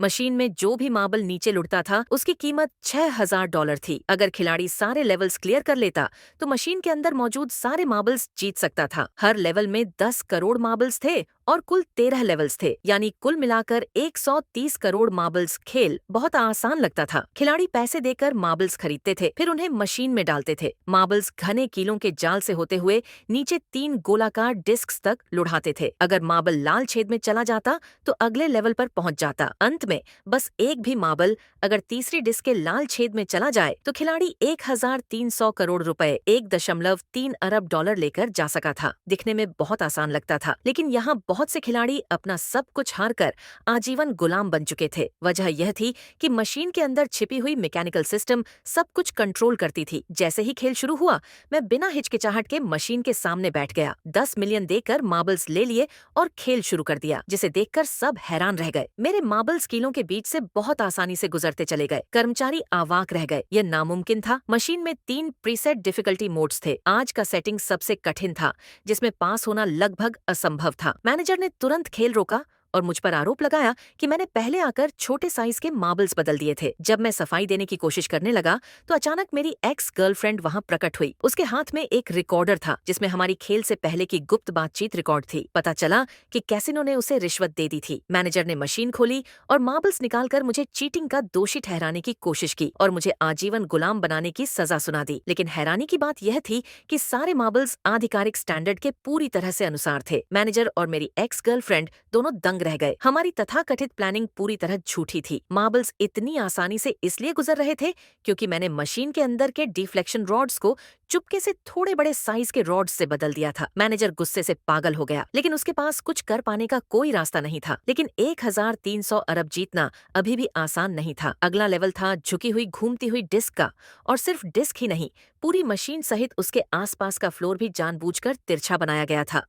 Machine में जो भी मार्बल नीचे लुढ़ता था उसकी कीमत $6,000 थी। अगर खिलाड़ी सारे लेवल्स क्लियर कर लेता तो मशीन के अंदर मौजूद सारे मार्बल्स जीत सकता था। हर लेवल में 10 करोड़ मार्बल्स थे और कुल 13 लेवल्स थे, यानी कुल मिलाकर 130 करोड़ मार्बल्स। खेल बहुत आसान लगता था। खिलाड़ी पैसे देकर मार्बल्स खरीदते थे, फिर उन्हें मशीन में डालते थे। मार्बल्स घने कीलों के जाल से होते हुए नीचे 3 गोलाकार डिस्क तक लुढ़ाते थे। अगर मार्बल लाल छेद में चला जाता तो अगले लेवल पर पहुंच जाता। अंत में बस एक भी मार्बल अगर तीसरी डिस्क के लाल छेद में चला जाए तो खिलाड़ी 1,300 करोड़ रुपए, 1.3 अरब डॉलर लेकर जा सका था। दिखने में बहुत आसान लगता था, लेकिन यहाँ बहुत से खिलाड़ी अपना सब कुछ हारकर आजीवन गुलाम बन चुके थे। वजह यह थी कि मशीन के अंदर छिपी हुई मैकेनिकल सिस्टम सब कुछ कंट्रोल करती थी। जैसे ही खेल शुरू हुआ, मैं बिना हिचकिचाहट के मशीन के सामने बैठ गया, 10 मिलियन देकर मार्बल्स ले लिए और खेल शुरू कर दिया, जिसे देखकर सब हैरान रह गए। मेरे मार्बल्स कीलों के बीच से बहुत आसानी से गुजरते चले गए। कर्मचारी अवाक रह गए। यह नामुमकिन था। मशीन में 3 प्रीसेट डिफिकल्टी मोड्स थे। आज का सेटिंग सबसे कठिन था, जिसमें पास होना लगभग असंभव था। मैनेजर ने तुरंत खेल रोका और मुझ पर आरोप लगाया कि मैंने पहले आकर छोटे साइज के मार्बल्स बदल दिए थे। जब मैं सफाई देने की कोशिश करने लगा तो अचानक मेरी एक्स गर्लफ्रेंड वहां प्रकट हुई। उसके हाथ में एक रिकॉर्डर था जिसमें हमारी खेल से पहले की गुप्त बातचीत रिकॉर्ड थी। पता चला कि कैसिनो ने उसे रिश्वत दे दी थी। मैनेजर ने मशीन खोली और मार्बल्स निकालकर मुझे चीटिंग का दोषी ठहराने की कोशिश की और मुझे आजीवन गुलाम बनाने की सजा सुना दी। लेकिन हैरानी की बात यह थी कि सारे मार्बल्स आधिकारिक स्टैंडर्ड के पूरी तरह से अनुसार थे। मैनेजर और मेरी एक्स गर्लफ्रेंड दोनों दंग रह गए। हमारी तथाकथित प्लानिंग पूरी तरह झूठी थी। मार्बल्स इतनी आसानी से इसलिए गुजर रहे थे क्योंकि मैंने मशीन के अंदर के डिफ्लेक्शन रॉड्स को चुपके से थोड़े बड़े साइज के रॉड्स से बदल दिया था। मैनेजर गुस्से से पागल हो गया, लेकिन उसके पास कुछ कर पाने का कोई रास्ता नहीं था। लेकिन 1,300 अरब जीतना अभी भी आसान नहीं था। अगला लेवल था झुकी हुई घूमती हुई डिस्क का, और सिर्फ डिस्क ही नहीं, पूरी मशीन सहित उसके आसपास का फ्लोर भी जानबूझकर तिरछा बनाया गया था।